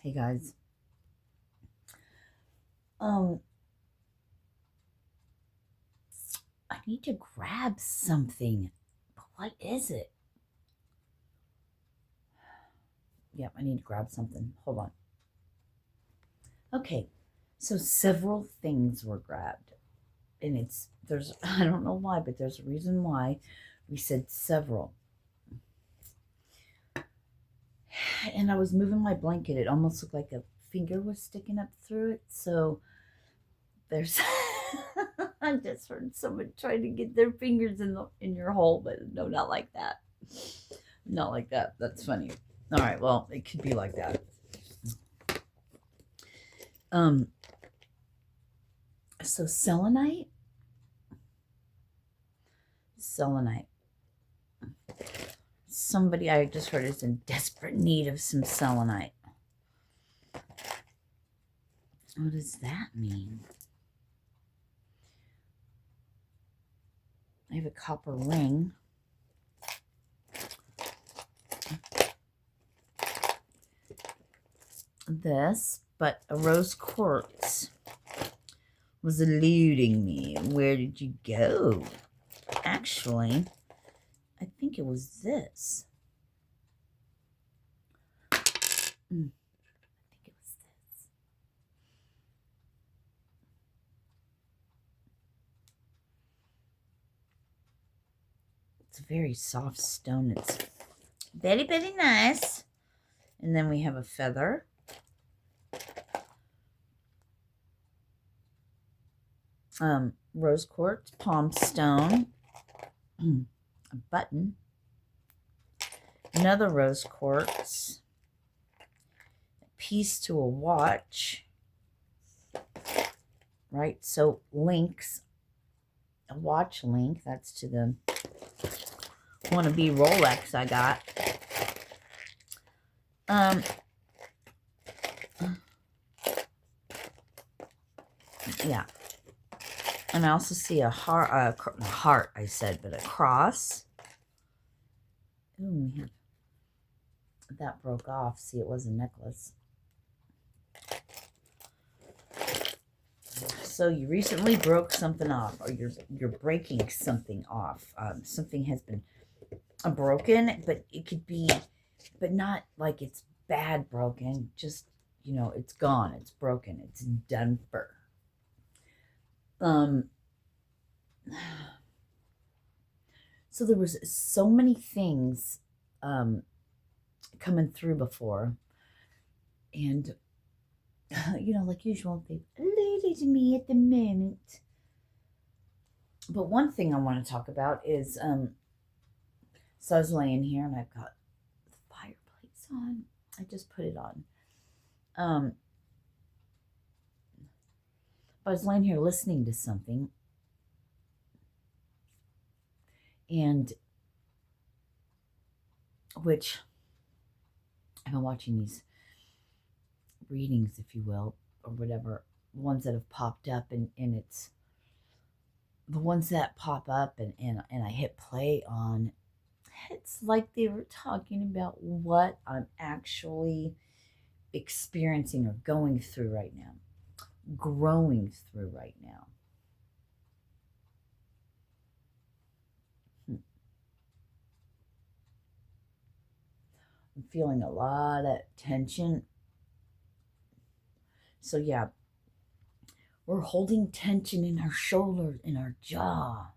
Hey guys. Um, I need to grab something. But what is it? Yep, I need to grab something. Hold on. Okay. So several things were grabbed. And there's I don't know why, but there's a reason why we said several. And I was moving my blanket. It almost looked like a finger was sticking up through it. So there's I just heard someone trying to get their fingers in your hole, but no, not like that. Not like that. That's funny. All right, well, it could be like that. Um so selenite. Somebody I just heard is in desperate need of some selenite. What does that mean? I have a copper ring. This, but a rose quartz was eluding me. Where did you go? Actually, I think it was this. I think it was this. It's a very soft stone. It's very, very nice. And then we have a feather. Rose quartz, palm stone, a button, another rose quartz, a piece to a watch, right? So links, a watch link, that's to the wannabe Rolex I got. Yeah. And I also see a heart, I said, but a cross. Ooh, that broke off. See, it was a necklace. So you recently broke something off, or you're breaking something off. Something has been broken, but it could be, but not like it's bad broken. Just, it's gone. It's broken. It's done for. So there was so many things coming through before, and like usual, they eluded me at the moment. But one thing I want to talk about is so I was laying here and I've got the fireplace on. I just put it on. I was laying here listening to something, and which I've been watching these readings, if you will, or whatever, ones that have popped up, and it's the ones that pop up and I hit play on. It's like they were talking about what I'm actually experiencing or going through right now, growing through right now. I'm feeling a lot of tension. So yeah, we're holding tension in our shoulders, in our jaw.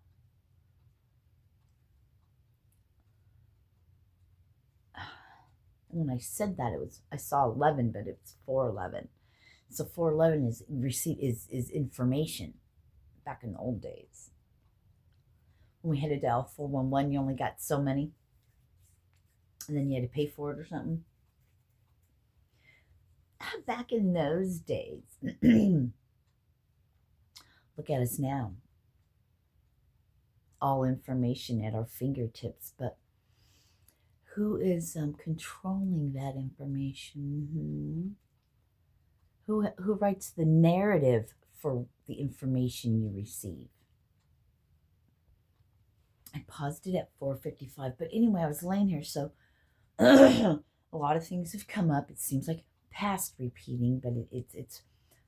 When I said that, I saw 11, but it's 411. So 411 is information. Back in the old days, when we had to dial 411, you only got so many, and then you had to pay for it or something. Back in those days, look at us now. All information at our fingertips, but who is controlling that information? Who writes the narrative for the information you receive? I paused it at 4:55, but anyway, I was laying here, so a lot of things have come up. It seems like past repeating, but it's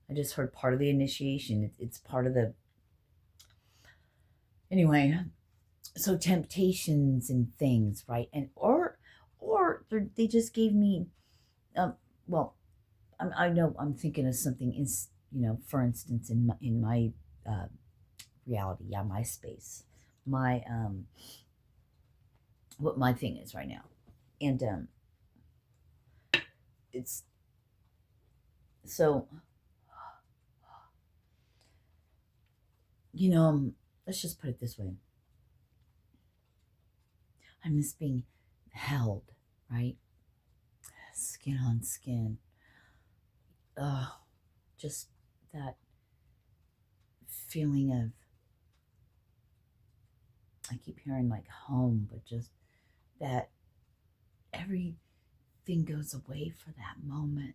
I just heard part of the initiation. It's part of the, anyway. So temptations and things, right? And or they just gave me, well, I know I'm thinking of something in, for instance, in my reality, yeah, my space, my what my thing is right now, and it's so, let's just put it this way. I miss being held, right? Skin on skin. Just that feeling of, I keep hearing like home, but just that everything goes away for that moment.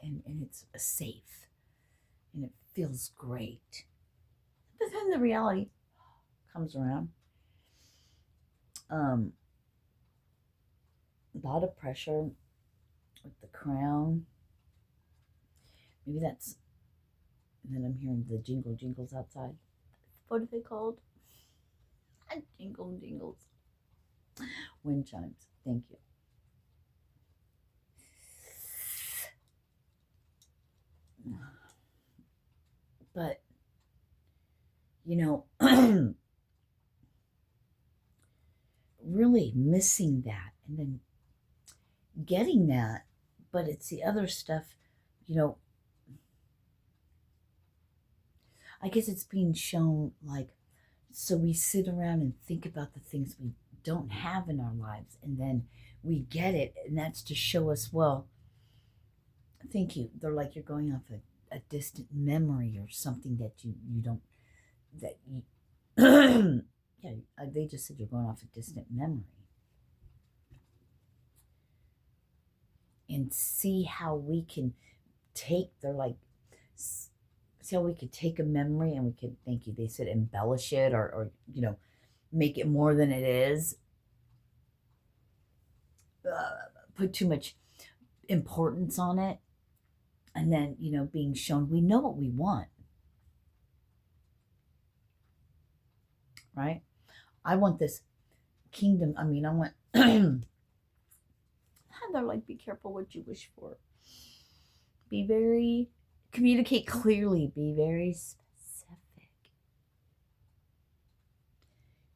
And it's safe and it feels great. But then the reality comes around. A lot of pressure with the crown. Maybe that's, and then I'm hearing the jingles outside. What are they called? Jingles. Wind chimes. Thank you. But, really missing that and then getting that, but it's the other stuff, I guess it's being shown, like, so we sit around and think about the things we don't have in our lives, and then we get it, and that's to show us, well, thank you. They're like you're going off a distant memory or something that you don't, that you, yeah, they just said you're going off a distant memory. And see how we can they're like, see how we could take a memory and we could, thank you, they said embellish it or make it more than it is. Put too much importance on it. And then, being shown we know what we want. Right? I want this kingdom. I mean, I want, they're like, be careful what you wish for. Communicate clearly, be very specific.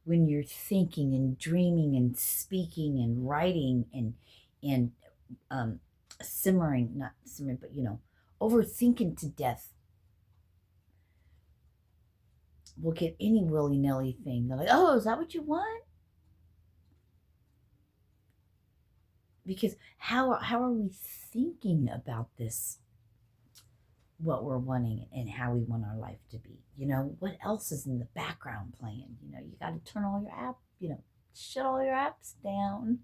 When you're thinking and dreaming and speaking and writing and simmering, not simmering, but overthinking to death. We'll get any willy-nilly thing. They're like, oh, is that what you want? Because how are we thinking about this, what we're wanting and how we want our life to be? What else is in the background playing? You got to turn all your shut all your apps down.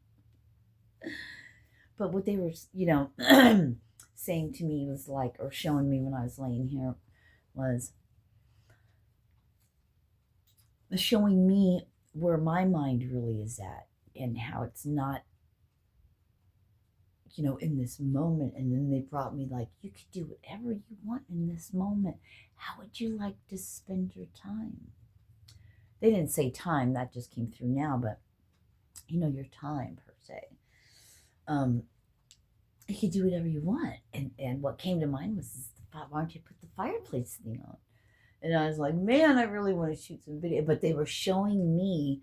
But what they were, saying to me was like, or showing me when I was laying here, was showing me where my mind really is at and how it's not, in this moment. And then they brought me like, you could do whatever you want in this moment. How would you like to spend your time? They didn't say time, that just came through now, but your time per se. You could do whatever you want. And what came to mind was, why don't you put the fireplace thing on? And I was like, man, I really want to shoot some video. But they were showing me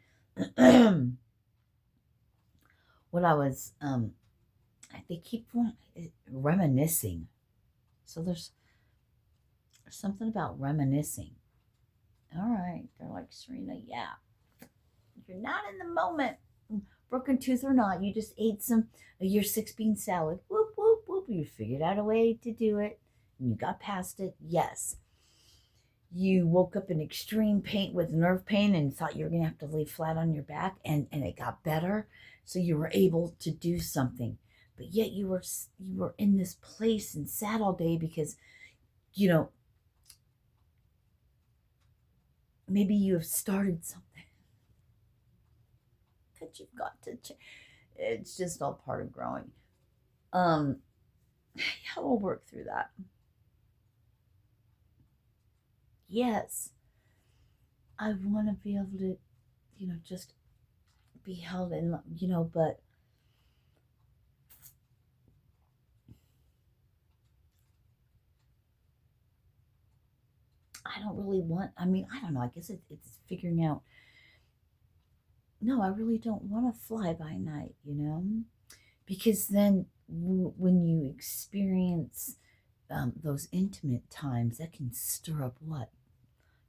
what I was, they keep reminiscing. So there's something about reminiscing. All right. They're like, Sirena, yeah. You're not in the moment. Broken tooth or not, you just ate some of your 6-bean salad. Whoop, whoop, whoop. You figured out a way to do it. And you got past it. Yes. You woke up in extreme pain with nerve pain and thought you were going to have to lay flat on your back, and it got better. So you were able to do something. But yet you were in this place and sad all day because, maybe you have started something that you've got to change. It's just all part of growing. Um, yeah, we'll work through that. Yes, I want to be able to, just be held in, but I don't really want, I mean, I don't know. I guess it's figuring out, no, I really don't want to fly by night. Because then when you experience those intimate times, that can stir up what?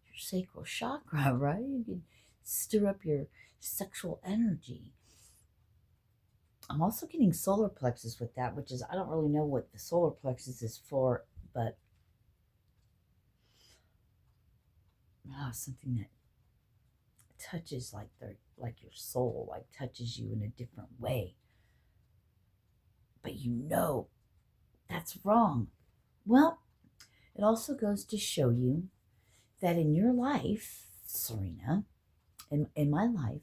Your sacral chakra, right? You can stir up your sexual energy. I'm also getting solar plexus with that, which is, I don't really know what the solar plexus is for, but something that touches like your soul, like touches you in a different way. But that's wrong. Well, it also goes to show you that in your life, Serena, in my life,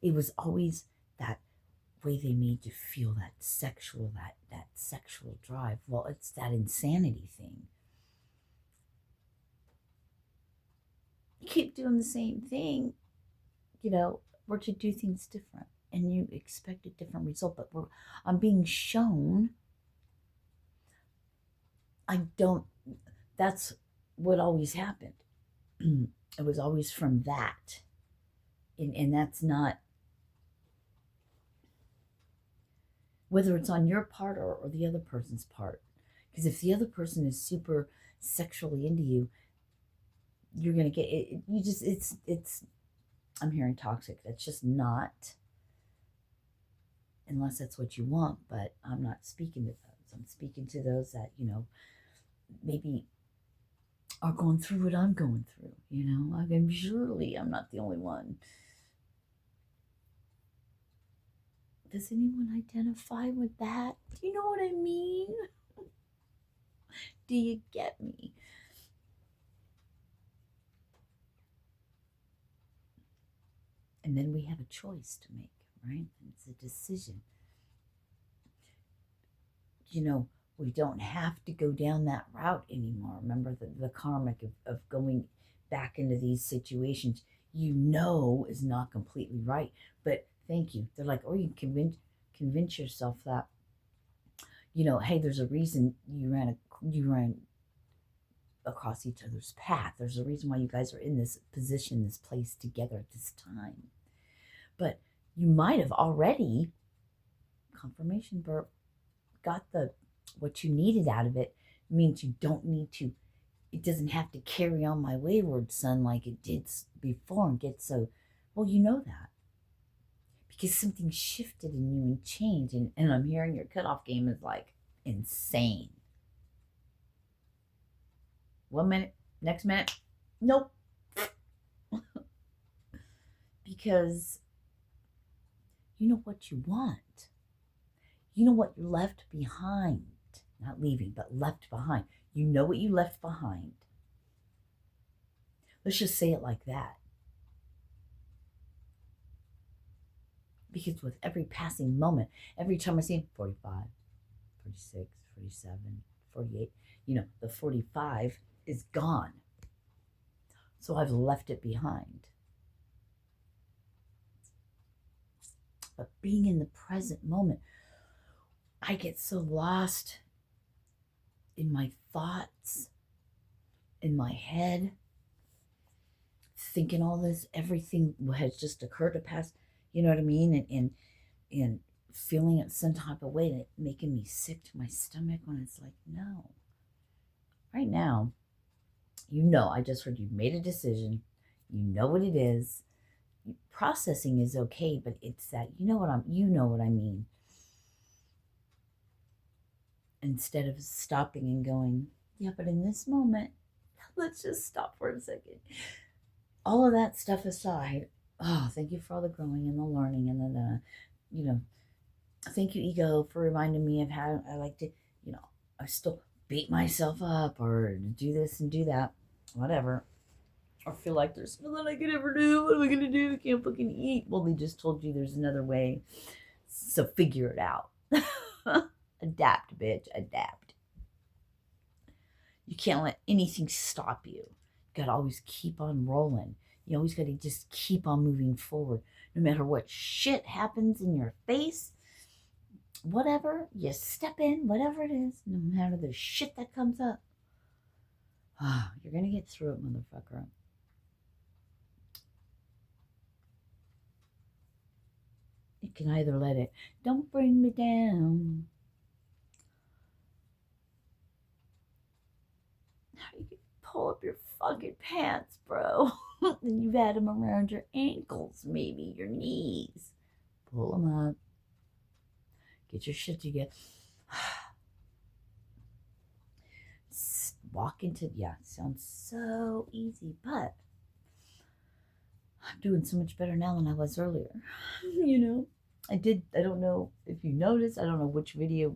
it was always that way they made you feel that sexual drive. Well, it's that insanity thing. You keep doing the same thing, or to do things different, and you expect a different result. But I'm being shown I don't. That's what always happened. It was always from that, and that's not, whether it's on your part or the other person's part. Because if the other person is super sexually into you, you're gonna get it. You just it's. I'm hearing toxic. That's just not, unless that's what you want. But I'm not speaking to those. I'm speaking to those that maybe are going through what I'm going through. Surely I'm not the only one. Does anyone identify with that? Do you know what I mean? Do you get me? And then we have a choice to make, right? It's a decision. We don't have to go down that route anymore. Remember the karmic of going back into these situations, is not completely right. But thank you. They're like, or you can convince yourself that, hey, there's a reason you ran across each other's path. There's a reason why you guys are in this position, this place together at this time. But you might have already, confirmation burp, got what you needed out of it. Means you don't need to, it doesn't have to carry on my wayward son like it did before and get so, well, you know that. Because something shifted in you and changed. And I'm hearing your cutoff game is like insane. 1 minute, next minute, nope. Because you know what you want. You know what you left behind. Not leaving, but left behind. You know what you left behind. Let's just say it like that. Because with every passing moment, every time I see 45, 46, 47, 48, the 45 is gone. So I've left it behind. But being in the present moment, I get so lost in my thoughts, in my head, thinking all this, everything has just occurred to pass, you know what I mean? And feeling it some type of way, that making me sick to my stomach, when it's like, no. Right now, I just heard you made a decision. You know what it is. Processing is okay, but it's that, you know what I mean. Instead of stopping and going, yeah, but in this moment, let's just stop for a second. All of that stuff aside, thank you for all the growing and the learning and the thank you, ego, for reminding me of how I like to, I still beat myself up or do this and do that, whatever. Or feel like there's nothing I could ever do. What am I going to do? I can't fucking eat. Well, they just told you there's another way. So figure it out. Adapt, bitch. Adapt. You can't let anything stop you. You got to always keep on rolling. You always got to just keep on moving forward. No matter what shit happens in your face, whatever, you step in, whatever it is, no matter the shit that comes up. You're going to get through it, motherfucker. You can either let it, don't bring me down. You can pull up your fucking pants, bro. And you've had them around your ankles, maybe your knees. Pull them up. Get your shit together. Walk into, sounds so easy, but I'm doing so much better now than I was earlier. I don't know if you noticed, I don't know which video,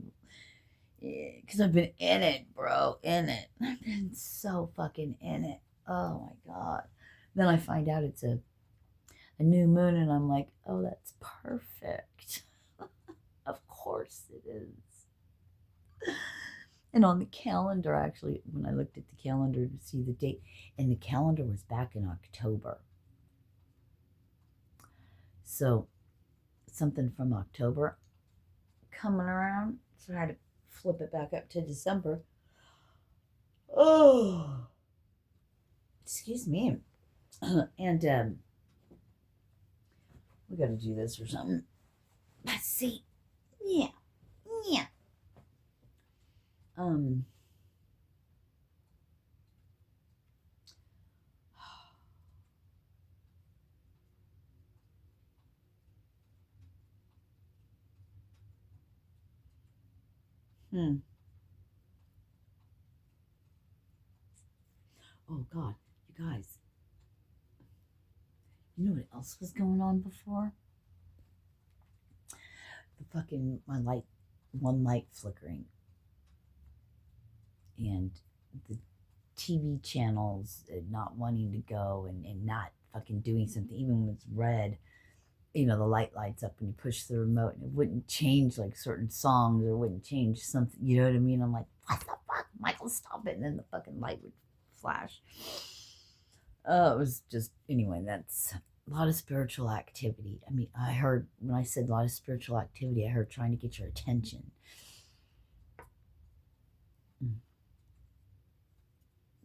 because I've been in it, bro, in it. I've been so fucking in it. Oh my God. Then I find out it's a new moon, and I'm like, oh, that's perfect. Of course it is. And on the calendar, actually, when I looked at the calendar to see the date, and the calendar was back in October. So something from October coming around. So I had to flip it back up to December. Oh, excuse me. And we got to do this or something. Let's see. Yeah. Oh God, you guys. You know what else was going on before? The fucking one light flickering, and the TV channels not wanting to go and not fucking doing something, even when it's red. The light lights up when you push the remote, and it wouldn't change like certain songs, or wouldn't change something. You know what I mean? I'm like, what the fuck, Michael, stop it! And then the fucking light would flash. It was just, anyway, that's a lot of spiritual activity. I mean, I heard, when I said a lot of spiritual activity, I heard trying to get your attention.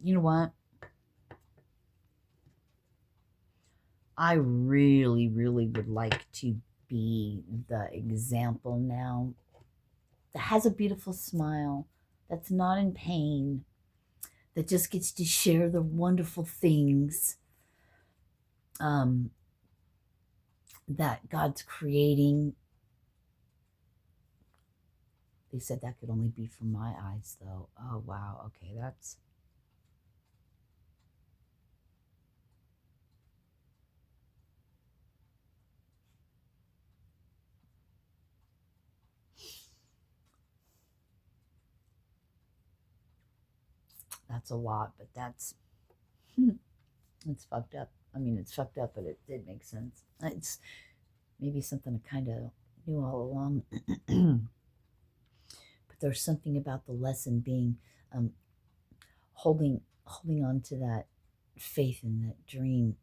You know what? I really, really would like to be the example now that has a beautiful smile, that's not in pain, that just gets to share the wonderful things that God's creating. They said that could only be from my eyes, though. Oh, wow. Okay, that's... That's a lot, but that's... It's fucked up. I mean, it's fucked up, but it did make sense. It's maybe something I kind of knew all along. But there's something about the lesson being holding on to that faith and that dream,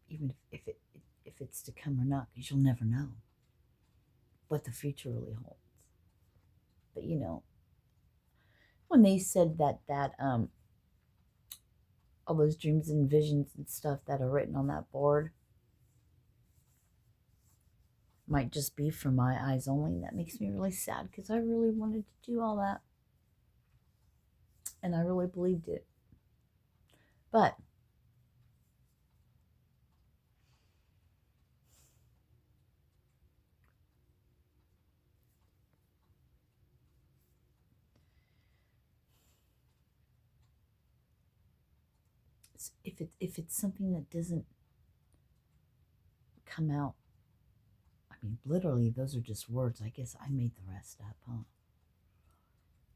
even if it's to come or not, because you'll never know what the future really holds. But when they said that all those dreams and visions and stuff that are written on that board might just be from my eyes only, that makes me really sad, because I really wanted to do all that, and I really believed it. But if it's something that doesn't come out, I mean, literally, those are just words. I guess I made the rest up, huh?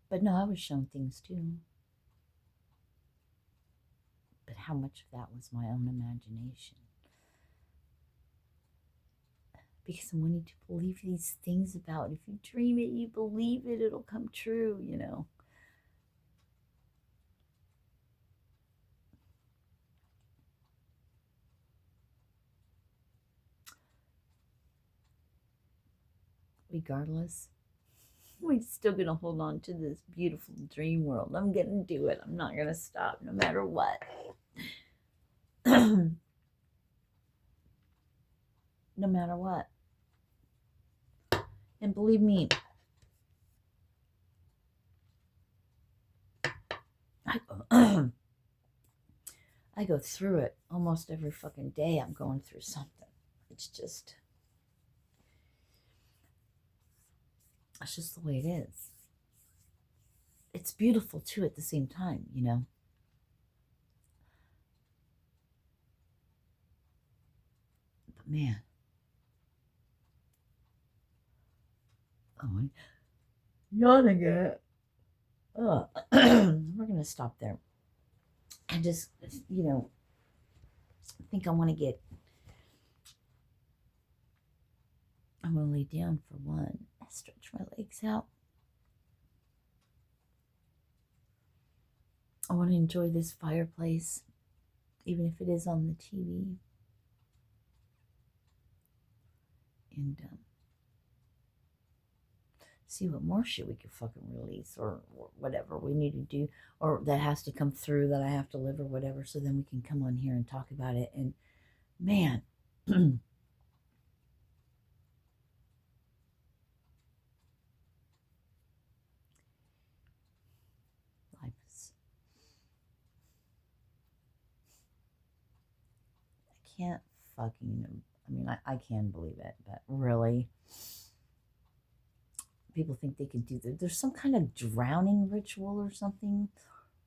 But no, I was shown things too. But how much of that was my own imagination? because I'm wanting to believe these things about, if you dream it, you believe it, it'll come true, Regardless, we're still going to hold on to this beautiful dream world. I'm going to do it. I'm not going to stop no matter what. No matter what. And believe me, I go through it almost every fucking day. I'm going through something. It's just the way it is. It's beautiful too at the same time, But man, I'm yawning it. We're gonna stop there. And just, I think I want to I'm gonna lay down for one. I stretch my legs out. I want to enjoy this fireplace, even if it is on the TV. And see what more shit we could fucking release, or whatever we need to do, or that has to come through, that I have to live, or whatever, so then we can come on here and talk about it. And man, life is, I can't fucking, I mean, I can believe it, but really, people think they can do that. There's some kind of drowning ritual or something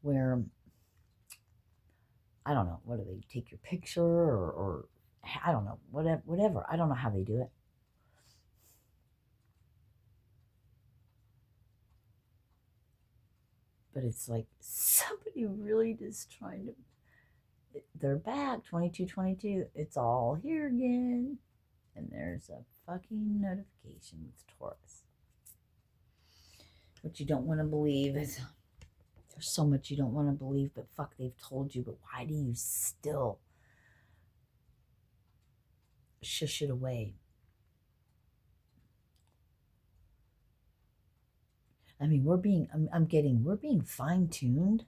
where, I don't know, what do they take your picture, or I don't know, whatever. I don't know how they do it. But it's like somebody really just trying to, they're back, 2222. It's all here again. And there's a fucking notification with Taurus. What you don't want to believe is, there's so much you don't want to believe, but fuck, they've told you. But why do you still shush it away? I mean, we're being fine-tuned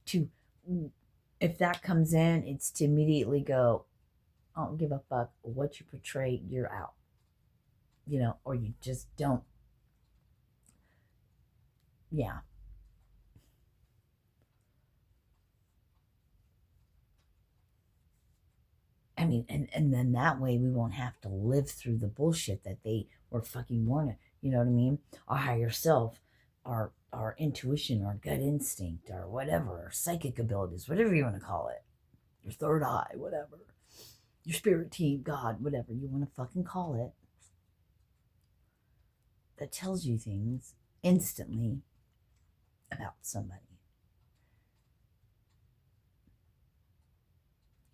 to, if that comes in, it's to immediately go, I don't give a fuck what you portray, you're out. Or you just don't. Yeah. I mean, and then that way we won't have to live through the bullshit that they were fucking warning. You know what I mean? Our higher self, our intuition, our gut instinct, or whatever, our psychic abilities, whatever you want to call it, your third eye, whatever, your spirit team, God, whatever you want to fucking call it, that tells you things instantly about somebody.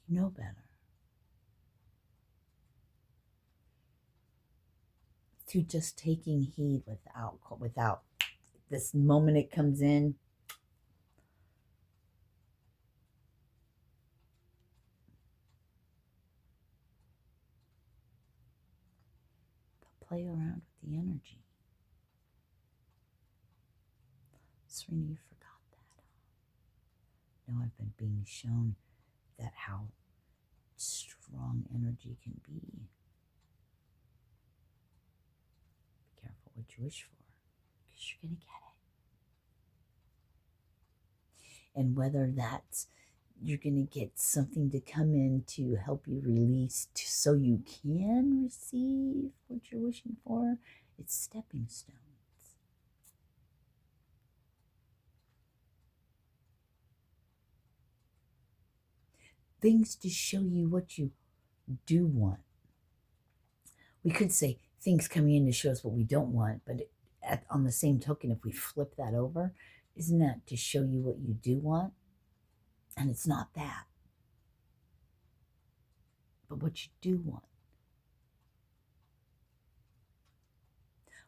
You know better. To just taking heed without this moment it comes in. But play around with the energy. Sirena, you forgot that. No, I've been being shown that how strong energy can be. Be careful what you wish for, because you're going to get it. And whether that's, you're going to get something to come in to help you release, so you can receive what you're wishing for, it's stepping stones. Things to show you what you do want. We could say things coming in to show us what we don't want, but on the same token, if we flip that over, isn't that to show you what you do want? And it's not that, but what you do want.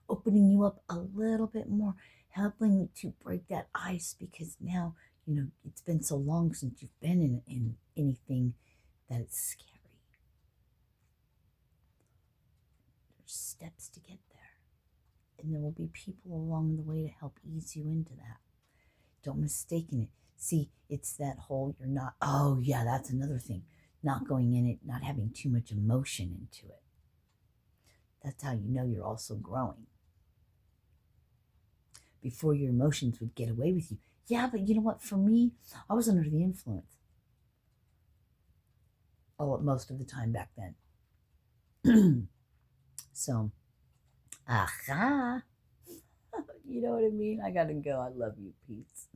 opening you up a little bit more, helping to break that ice, because now, it's been so long since you've been in anything that it's scary. There's steps to get there. And there will be people along the way to help ease you into that. Don't mistake it. See, it's that whole, you're not, oh yeah, that's another thing. Not going in it, not having too much emotion into it. That's how you know you're also growing. Before, your emotions would get away with you. Yeah, but you know what? For me, I was under the influence. Oh, most of the time back then. So, aha. You know what I mean? I gotta go. I love you. Peace.